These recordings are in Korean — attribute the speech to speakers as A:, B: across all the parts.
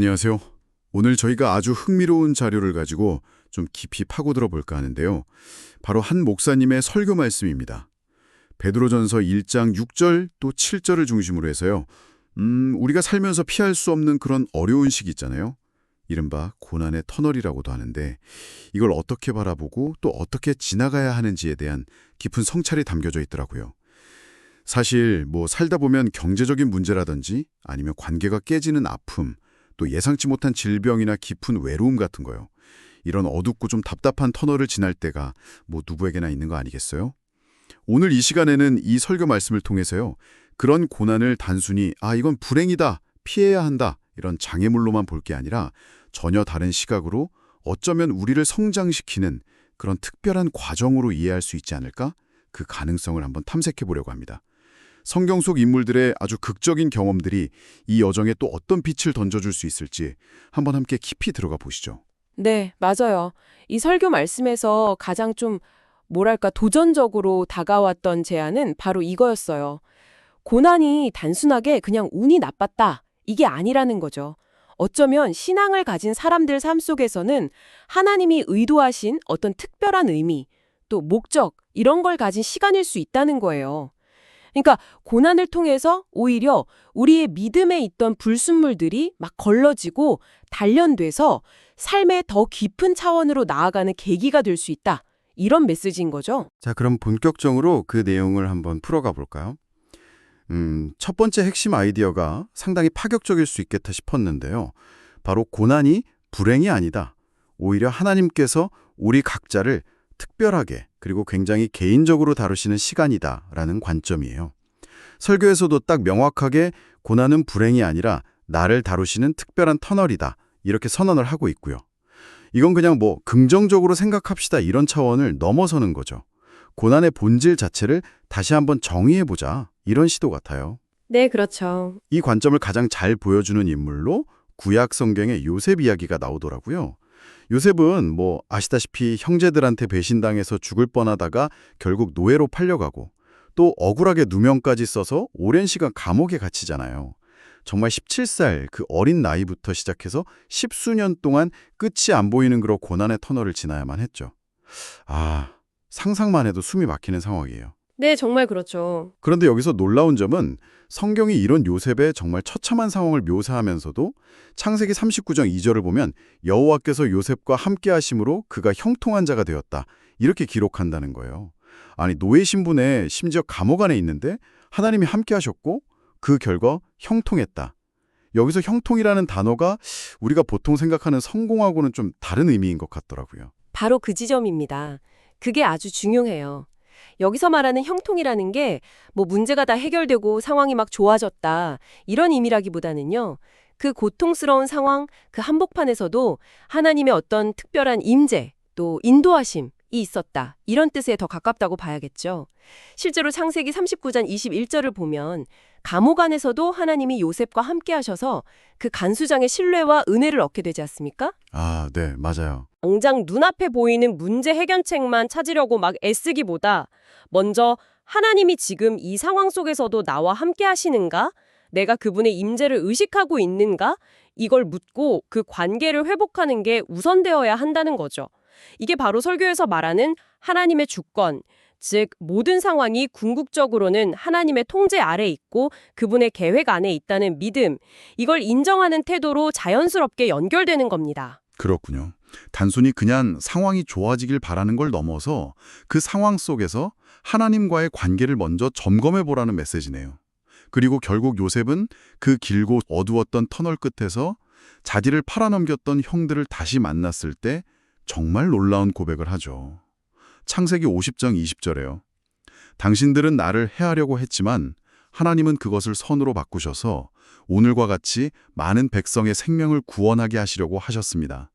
A: 안녕하세요. 오늘 저희가 아주 흥미로운 자료를 가지고 좀 깊이 파고들어 볼까 하는데요. 바로 한 목사님의 설교 말씀입니다. 베드로전서 1장 6절 또 7절을 중심으로 해서요. 우리가 살면서 피할 수 없는 그런 어려운 시기 있잖아요. 이른바 고난의 터널이라고도 하는데 이걸 어떻게 바라보고 또 어떻게 지나가야 하는지에 대한 깊은 성찰이 담겨져 있더라고요. 사실 살다 보면 경제적인 문제라든지 아니면 관계가 깨지는 아픔, 또 예상치 못한 질병이나 깊은 외로움 같은 거요. 이런 어둡고 좀 답답한 터널을 지날 때가 누구에게나 있는 거 아니겠어요? 오늘 이 시간에는 이 설교 말씀을 통해서요. 그런 고난을 단순히 이건 불행이다, 피해야 한다 이런 장애물로만 볼 게 아니라 전혀 다른 시각으로 어쩌면 우리를 성장시키는 그런 특별한 과정으로 이해할 수 있지 않을까? 그 가능성을 한번 탐색해 보려고 합니다. 성경 속 인물들의 아주 극적인 경험들이 이 여정에 또 어떤 빛을 던져줄 수 있을지 한번 함께 깊이 들어가 보시죠.
B: 네, 맞아요. 이 설교 말씀에서 가장 좀 도전적으로 다가왔던 제안은 바로 이거였어요. 고난이 단순하게 그냥 운이 나빴다. 이게 아니라는 거죠. 어쩌면 신앙을 가진 사람들 삶 속에서는 하나님이 의도하신 어떤 특별한 의미, 또 목적, 이런 걸 가진 시간일 수 있다는 거예요. 그러니까 고난을 통해서 오히려 우리의 믿음에 있던 불순물들이 막 걸러지고 단련돼서 삶의 더 깊은 차원으로 나아가는 계기가 될 수 있다. 이런 메시지인 거죠.
A: 자, 그럼 본격적으로 그 내용을 한번 풀어가 볼까요? 첫 번째 핵심 아이디어가 상당히 파격적일 수 있겠다 싶었는데요. 바로 고난이 불행이 아니다. 오히려 하나님께서 우리 각자를 특별하게 그리고 굉장히 개인적으로 다루시는 시간이다라는 관점이에요. 설교에서도 딱 명확하게 고난은 불행이 아니라 나를 다루시는 특별한 터널이다. 이렇게 선언을 하고 있고요. 이건 그냥 긍정적으로 생각합시다 이런 차원을 넘어서는 거죠. 고난의 본질 자체를 다시 한번 정의해보자 이런 시도 같아요.
B: 네, 그렇죠.
A: 이 관점을 가장 잘 보여주는 인물로 구약 성경의 요셉 이야기가 나오더라고요. 요셉은 아시다시피 형제들한테 배신당해서 죽을 뻔하다가 결국 노예로 팔려가고 또 억울하게 누명까지 써서 오랜 시간 감옥에 갇히잖아요. 정말 17살 그 어린 나이부터 시작해서 십수년 동안 끝이 안 보이는 그런 고난의 터널을 지나야만 했죠. 상상만 해도 숨이 막히는 상황이에요.
B: 네, 정말 그렇죠.
A: 그런데 여기서 놀라운 점은 성경이 이런 요셉의 정말 처참한 상황을 묘사하면서도 창세기 39장 2절을 보면 여호와께서 요셉과 함께 하심으로 그가 형통한 자가 되었다. 이렇게 기록한다는 거예요. 아니 노예 신분에 심지어 감옥 안에 있는데 하나님이 함께 하셨고 그 결과 형통했다. 여기서 형통이라는 단어가 우리가 보통 생각하는 성공하고는 좀 다른 의미인 것 같더라고요.
B: 바로 그 지점입니다. 그게 아주 중요해요. 여기서 말하는 형통이라는 게 문제가 다 해결되고 상황이 막 좋아졌다. 이런 의미라기보다는요. 그 고통스러운 상황, 그 한복판에서도 하나님의 어떤 특별한 임재, 또 인도하심이 있었다. 이런 뜻에 더 가깝다고 봐야겠죠. 실제로 창세기 39장 21절을 보면 감옥 안에서도 하나님이 요셉과 함께 하셔서 그 간수장의 신뢰와 은혜를 얻게 되지 않습니까?
A: 네, 맞아요.
B: 당장 눈앞에 보이는 문제 해결책만 찾으려고 막 애쓰기보다 먼저 하나님이 지금 이 상황 속에서도 나와 함께 하시는가? 내가 그분의 임재를 의식하고 있는가? 이걸 묻고 그 관계를 회복하는 게 우선되어야 한다는 거죠. 이게 바로 설교에서 말하는 하나님의 주권, 즉 모든 상황이 궁극적으로는 하나님의 통제 아래 있고 그분의 계획 안에 있다는 믿음, 이걸 인정하는 태도로 자연스럽게 연결되는 겁니다.
A: 그렇군요. 단순히 그냥 상황이 좋아지길 바라는 걸 넘어서 그 상황 속에서 하나님과의 관계를 먼저 점검해 보라는 메시지네요. 그리고 결국 요셉은 그 길고 어두웠던 터널 끝에서 자기를 팔아넘겼던 형들을 다시 만났을 때 정말 놀라운 고백을 하죠. 창세기 50장 20절에요. 당신들은 나를 해하려고 했지만 하나님은 그것을 선으로 바꾸셔서 오늘과 같이 많은 백성의 생명을 구원하게 하시려고 하셨습니다.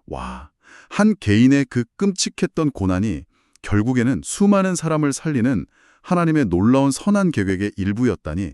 A: 와, 한 개인의 그 끔찍했던 고난이 결국에는 수많은 사람을 살리는 하나님의 놀라운 선한 계획의 일부였다니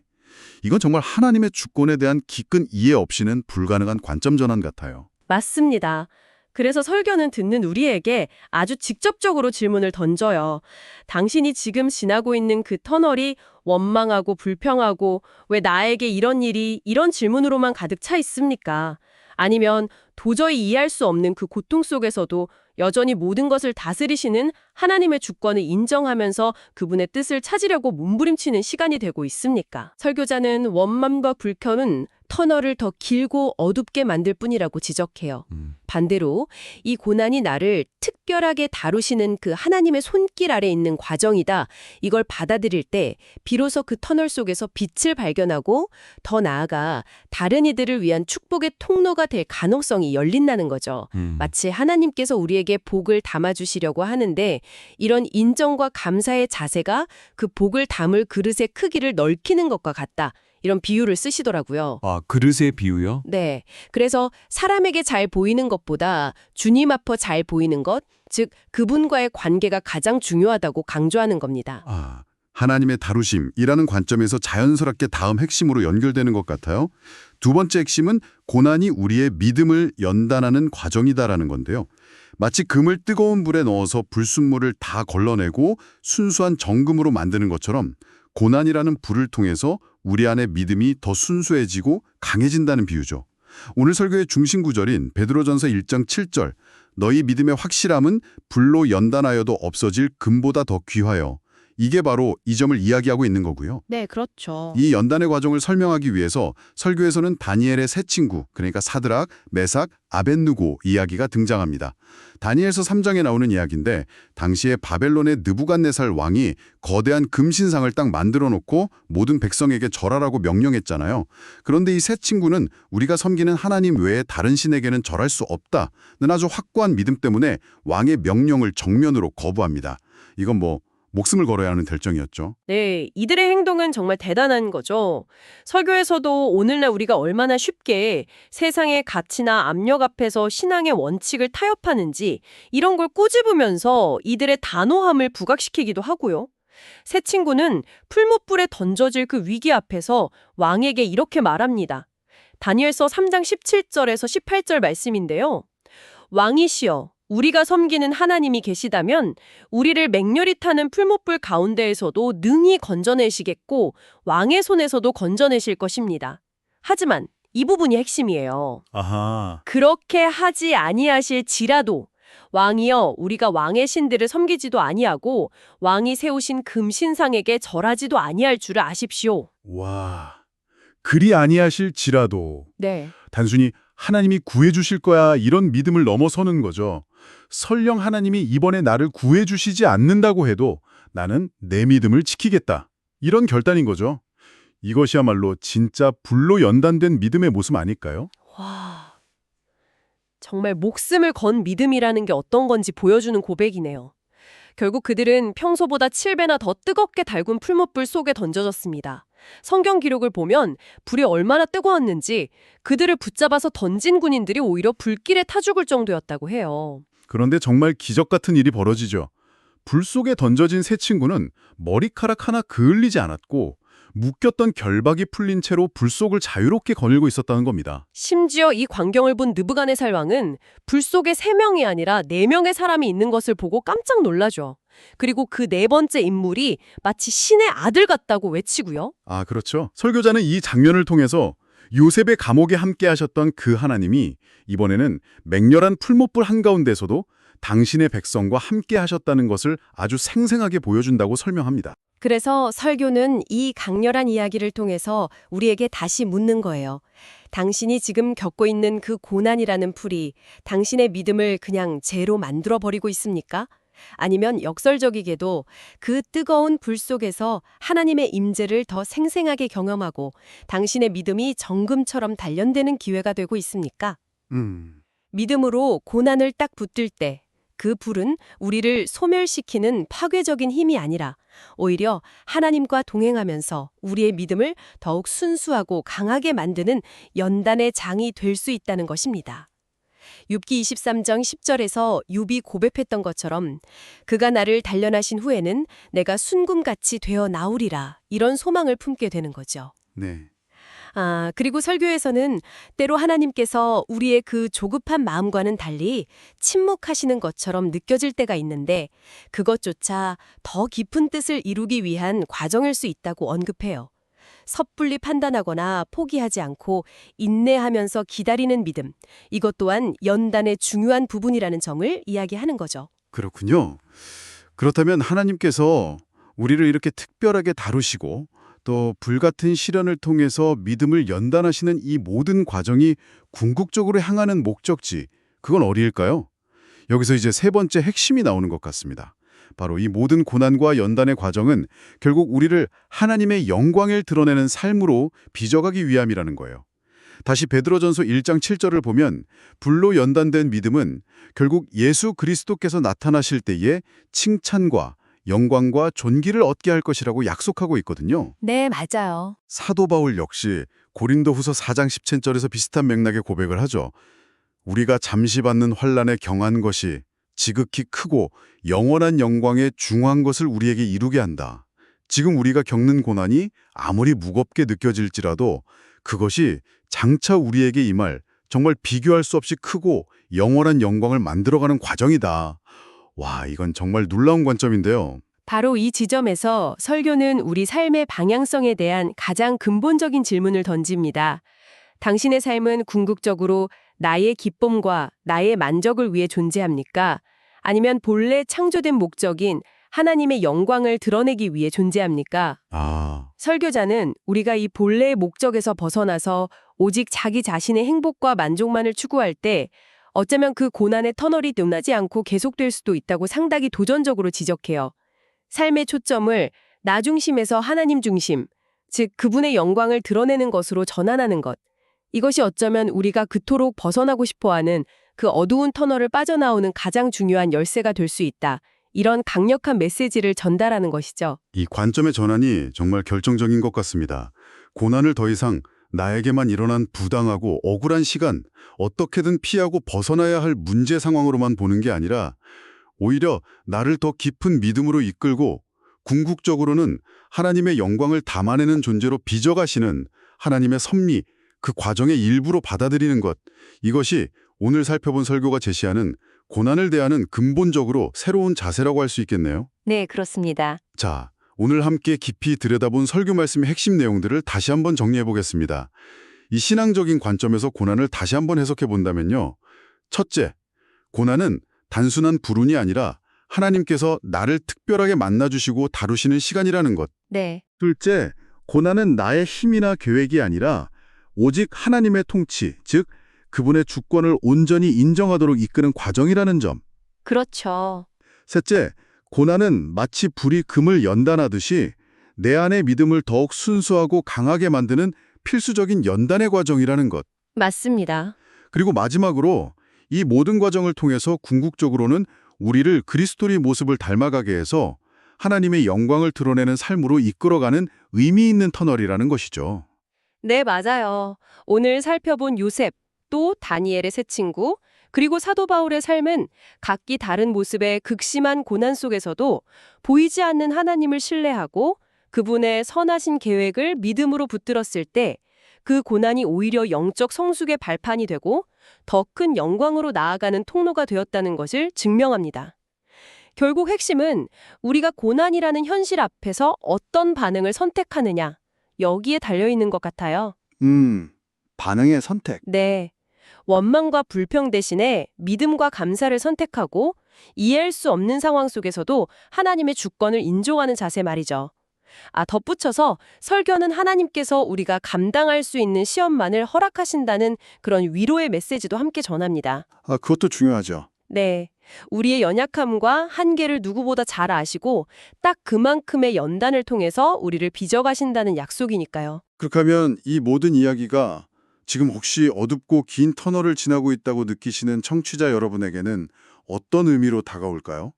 A: 이건 정말 하나님의 주권에 대한 깊은 이해 없이는 불가능한 관점 전환 같아요.
B: 맞습니다. 그래서 설교는 듣는 우리에게 아주 직접적으로 질문을 던져요. 당신이 지금 지나고 있는 그 터널이 원망하고 불평하고 왜 나에게 이런 일이 이런 질문으로만 가득 차 있습니까? 아니면 도저히 이해할 수 없는 그 고통 속에서도 여전히 모든 것을 다스리시는 하나님의 주권을 인정하면서 그분의 뜻을 찾으려고 몸부림치는 시간이 되고 있습니까? 설교자는 원망과 불평은 터널을 더 길고 어둡게 만들 뿐이라고 지적해요. 반대로 이 고난이 나를 특별하게 다루시는 그 하나님의 손길 아래 있는 과정이다. 이걸 받아들일 때 비로소 그 터널 속에서 빛을 발견하고 더 나아가 다른 이들을 위한 축복의 통로가 될 가능성이 열린다는 거죠. 마치 하나님께서 우리에게 복을 담아주시려고 하는데 이런 인정과 감사의 자세가 그 복을 담을 그릇의 크기를 넓히는 것과 같다. 이런 비유를 쓰시더라고요.
C: 아, 그릇의 비유요?
B: 네. 그래서 사람에게 잘 보이는 것보다 주님 앞에 잘 보이는 것, 즉 그분과의 관계가 가장 중요하다고 강조하는 겁니다.
A: 아, 하나님의 다루심이라는 관점에서 자연스럽게 다음 핵심으로 연결되는 것 같아요. 두 번째 핵심은 고난이 우리의 믿음을 연단하는 과정이다라는 건데요. 마치 금을 뜨거운 불에 넣어서 불순물을 다 걸러내고 순수한 정금으로 만드는 것처럼 고난이라는 불을 통해서 우리 안의 믿음이 더 순수해지고 강해진다는 비유죠. 오늘 설교의 중심 구절인 베드로전서 1장 7절 너희 믿음의 확실함은 불로 연단하여도 없어질 금보다 더 귀하여 이게 바로 이 점을 이야기하고 있는 거고요.
B: 네, 그렇죠.
A: 이 연단의 과정을 설명하기 위해서 설교에서는 다니엘의 세 친구, 그러니까 사드락, 메삭, 아벳느고 이야기가 등장합니다. 다니엘서 3장에 나오는 이야기인데 당시에 바벨론의 느부갓네살 왕이 거대한 금신상을 딱 만들어 놓고 모든 백성에게 절하라고 명령했잖아요. 그런데 이 세 친구는 우리가 섬기는 하나님 외에 다른 신에게는 절할 수 없다는 아주 확고한 믿음 때문에 왕의 명령을 정면으로 거부합니다. 이건 목숨을 걸어야 하는 결정이었죠.
B: 네, 이들의 행동은 정말 대단한 거죠. 설교에서도 오늘날 우리가 얼마나 쉽게 세상의 가치나 압력 앞에서 신앙의 원칙을 타협하는지 이런 걸 꼬집으면서 이들의 단호함을 부각시키기도 하고요. 세 친구는 풀무불에 던져질 그 위기 앞에서 왕에게 이렇게 말합니다. 다니엘서 3장 17절에서 18절 말씀인데요. 왕이시여, 우리가 섬기는 하나님이 계시다면 우리를 맹렬히 타는 풀무불 가운데에서도 능히 건져내시겠고 왕의 손에서도 건져내실 것입니다. 하지만 이 부분이 핵심이에요.
C: 아하.
B: 그렇게 하지 아니하실지라도 왕이여 우리가 왕의 신들을 섬기지도 아니하고 왕이 세우신 금신상에게 절하지도 아니할 줄을 아십시오.
D: 와, 그리 아니하실지라도
B: 네.
D: 단순히 하나님이 구해주실 거야 이런 믿음을 넘어서는 거죠. 설령 하나님이 이번에 나를 구해주시지 않는다고 해도 나는 내 믿음을 지키겠다. 이런 결단인 거죠. 이것이야말로 진짜 불로 연단된 믿음의 모습 아닐까요?
B: 와, 정말 목숨을 건 믿음이라는 게 어떤 건지 보여주는 고백이네요. 결국 그들은 평소보다 7배나 더 뜨겁게 달군 풀무불 속에 던져졌습니다. 성경 기록을 보면 불이 얼마나 뜨거웠는지 그들을 붙잡아서 던진 군인들이 오히려 불길에 타 죽을 정도였다고 해요.
D: 그런데 정말 기적 같은 일이 벌어지죠. 불 속에 던져진 세 친구는 머리카락 하나 그을리지 않았고 묶였던 결박이 풀린 채로 불 속을 자유롭게 거닐고 있었다는 겁니다.
B: 심지어 이 광경을 본 느부갓네살 왕은 불 속에 3명이 아니라 4명의 사람이 있는 것을 보고 깜짝 놀라죠. 그리고 그 네 번째 인물이 마치 신의 아들 같다고 외치고요.
D: 아, 그렇죠. 설교자는 이 장면을 통해서 요셉의 감옥에 함께 하셨던 그 하나님이 이번에는 맹렬한 풀무불 한가운데서도 당신의 백성과 함께 하셨다는 것을 아주 생생하게 보여준다고 설명합니다.
B: 그래서 설교는 이 강렬한 이야기를 통해서 우리에게 다시 묻는 거예요. 당신이 지금 겪고 있는 그 고난이라는 풀이 당신의 믿음을 그냥 재로 만들어버리고 있습니까? 아니면 역설적이게도 그 뜨거운 불 속에서 하나님의 임재를 더 생생하게 경험하고 당신의 믿음이 정금처럼 단련되는 기회가 되고 있습니까? 믿음으로 고난을 딱 붙들 때 그 불은 우리를 소멸시키는 파괴적인 힘이 아니라 오히려 하나님과 동행하면서 우리의 믿음을 더욱 순수하고 강하게 만드는 연단의 장이 될 수 있다는 것입니다. 욥기 23장 10절에서 욥이 고백했던 것처럼 그가 나를 단련하신 후에는 내가 순금같이 되어 나오리라 이런 소망을 품게 되는 거죠.
A: 네.
E: 그리고 설교에서는 때로 하나님께서 우리의 그 조급한 마음과는 달리 침묵하시는 것처럼 느껴질 때가 있는데 그것조차 더 깊은 뜻을 이루기 위한 과정일 수 있다고 언급해요. 섣불리 판단하거나 포기하지 않고 인내하면서 기다리는 믿음. 이것 또한 연단의 중요한 부분이라는 점을 이야기하는 거죠.
A: 그렇군요. 그렇다면 하나님께서 우리를 이렇게 특별하게 다루시고 또 불같은 시련을 통해서 믿음을 연단하시는 이 모든 과정이 궁극적으로 향하는 목적지, 그건 어디일까요? 여기서 이제 세 번째 핵심이 나오는 것 같습니다. 바로 이 모든 고난과 연단의 과정은 결국 우리를 하나님의 영광을 드러내는 삶으로 빚어가기 위함이라는 거예요. 다시 베드로전서 1장 7절을 보면 불로 연단된 믿음은 결국 예수 그리스도께서 나타나실 때에 칭찬과 영광과 존귀를 얻게 할 것이라고 약속하고 있거든요.
E: 네, 맞아요.
A: 사도 바울 역시 고린도후서 4장 17절에서 비슷한 맥락의 고백을 하죠. 우리가 잠시 받는 환난에 경한 것이 지극히 크고 영원한 영광에 중한 것을 우리에게 이루게 한다. 지금 우리가 겪는 고난이 아무리 무겁게 느껴질지라도 그것이 장차 우리에게 임할 정말 비교할 수 없이 크고 영원한 영광을 만들어가는 과정이다. 와, 이건 정말 놀라운 관점인데요.
E: 바로 이 지점에서 설교는 우리 삶의 방향성에 대한 가장 근본적인 질문을 던집니다. 당신의 삶은 궁극적으로 나의 기쁨과 나의 만족을 위해 존재합니까? 아니면 본래 창조된 목적인 하나님의 영광을 드러내기 위해 존재합니까? 설교자는 우리가 이 본래의 목적에서 벗어나서 오직 자기 자신의 행복과 만족만을 추구할 때 어쩌면 그 고난의 터널이 끝나지 않고 계속될 수도 있다고 상당히 도전적으로 지적해요. 삶의 초점을 나 중심에서 하나님 중심, 즉 그분의 영광을 드러내는 것으로 전환하는 것. 이것이 어쩌면 우리가 그토록 벗어나고 싶어하는 그 어두운 터널을 빠져나오는 가장 중요한 열쇠가 될 수 있다. 이런 강력한 메시지를 전달하는 것이죠.
A: 이 관점의 전환이 정말 결정적인 것 같습니다. 고난을 더 이상 나에게만 일어난 부당하고 억울한 시간, 어떻게든 피하고 벗어나야 할 문제 상황으로만 보는 게 아니라 오히려 나를 더 깊은 믿음으로 이끌고 궁극적으로는 하나님의 영광을 담아내는 존재로 빚어가시는 하나님의 섭리, 그 과정의 일부로 받아들이는 것, 이것이 오늘 살펴본 설교가 제시하는 고난을 대하는 근본적으로 새로운 자세라고 할 수 있겠네요.
E: 네, 그렇습니다.
A: 자, 오늘 함께 깊이 들여다본 설교 말씀의 핵심 내용들을 다시 한번 정리해 보겠습니다. 이 신앙적인 관점에서 고난을 다시 한번 해석해 본다면요. 첫째, 고난은 단순한 불운이 아니라 하나님께서 나를 특별하게 만나주시고 다루시는 시간이라는 것.
E: 네.
A: 둘째, 고난은 나의 힘이나 계획이 아니라 오직 하나님의 통치, 즉 그분의 주권을 온전히 인정하도록 이끄는 과정이라는 점.
E: 그렇죠.
A: 셋째, 고난은 마치 불이 금을 연단하듯이 내 안의 믿음을 더욱 순수하고 강하게 만드는 필수적인 연단의 과정이라는 것.
E: 맞습니다.
A: 그리고 마지막으로 이 모든 과정을 통해서 궁극적으로는 우리를 그리스도의 모습을 닮아가게 해서 하나님의 영광을 드러내는 삶으로 이끌어가는 의미 있는 터널이라는 것이죠.
E: 네, 맞아요. 오늘 살펴본 요셉, 또 다니엘의 세 친구, 그리고 사도 바울의 삶은 각기 다른 모습의 극심한 고난 속에서도 보이지 않는 하나님을 신뢰하고 그분의 선하신 계획을 믿음으로 붙들었을 때 그 고난이 오히려 영적 성숙의 발판이 되고 더 큰 영광으로 나아가는 통로가 되었다는 것을 증명합니다. 결국 핵심은 우리가 고난이라는 현실 앞에서 어떤 반응을 선택하느냐, 여기에 달려있는 것 같아요.
A: 반응의 선택.
E: 네. 원망과 불평 대신에 믿음과 감사를 선택하고 이해할 수 없는 상황 속에서도 하나님의 주권을 인정하는 자세 말이죠. 덧붙여서 설교는 하나님께서 우리가 감당할 수 있는 시험만을 허락하신다는 그런 위로의 메시지도 함께 전합니다.
A: 그것도 중요하죠.
E: 네. 우리의 연약함과 한계를 누구보다 잘 아시고 딱 그만큼의 연단을 통해서 우리를 빚어가신다는 약속이니까요.
A: 그렇게 하면 이 모든 이야기가 지금 혹시 어둡고 긴 터널을 지나고 있다고 느끼시는 청취자 여러분에게는 어떤 의미로 다가올까요?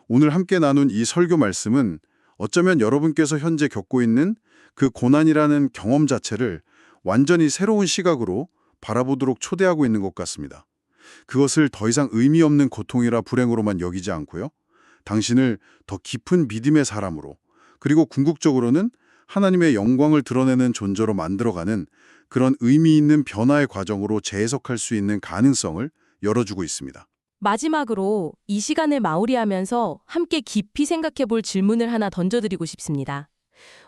A: 오늘 함께 나눈 이 설교 말씀은 어쩌면 여러분께서 현재 겪고 있는 그 고난이라는 경험 자체를 완전히 새로운 시각으로 바라보도록 초대하고 있는 것 같습니다. 그것을 더 이상 의미 없는 고통이라 불행으로만 여기지 않고요. 당신을 더 깊은 믿음의 사람으로, 그리고 궁극적으로는 하나님의 영광을 드러내는 존재로 만들어가는 그런 의미 있는 변화의 과정으로 재해석할 수 있는 가능성을 열어주고 있습니다.
E: 마지막으로 이 시간을 마무리하면서 함께 깊이 생각해 볼 질문을 하나 던져드리고 싶습니다.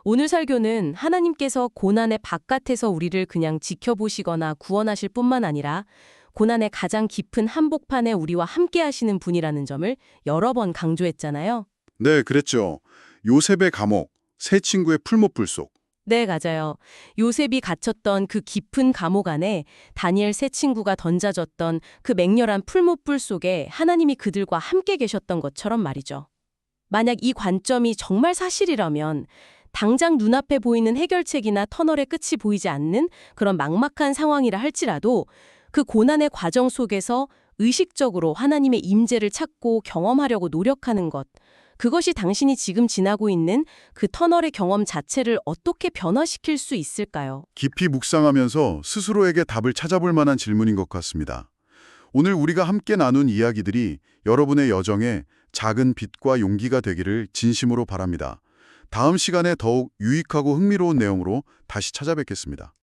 E: 오늘 설교는 하나님께서 고난의 바깥에서 우리를 그냥 지켜보시거나 구원하실 뿐만 아니라 고난의 가장 깊은 한복판에 우리와 함께 하시는 분이라는 점을 여러 번 강조했잖아요.
A: 네, 그랬죠. 요셉의 감옥, 세 친구의 풀못불 속.
E: 네, 맞아요. 요셉이 갇혔던 그 깊은 감옥 안에 다니엘 세 친구가 던져졌던 그 맹렬한 풀못불 속에 하나님이 그들과 함께 계셨던 것처럼 말이죠. 만약 이 관점이 정말 사실이라면 당장 눈앞에 보이는 해결책이나 터널의 끝이 보이지 않는 그런 막막한 상황이라 할지라도 그 고난의 과정 속에서 의식적으로 하나님의 임재를 찾고 경험하려고 노력하는 것, 그것이 당신이 지금 지나고 있는 그 터널의 경험 자체를 어떻게 변화시킬 수 있을까요?
A: 깊이 묵상하면서 스스로에게 답을 찾아볼 만한 질문인 것 같습니다. 오늘 우리가 함께 나눈 이야기들이 여러분의 여정에 작은 빛과 용기가 되기를 진심으로 바랍니다. 다음 시간에 더욱 유익하고 흥미로운 내용으로 다시 찾아뵙겠습니다.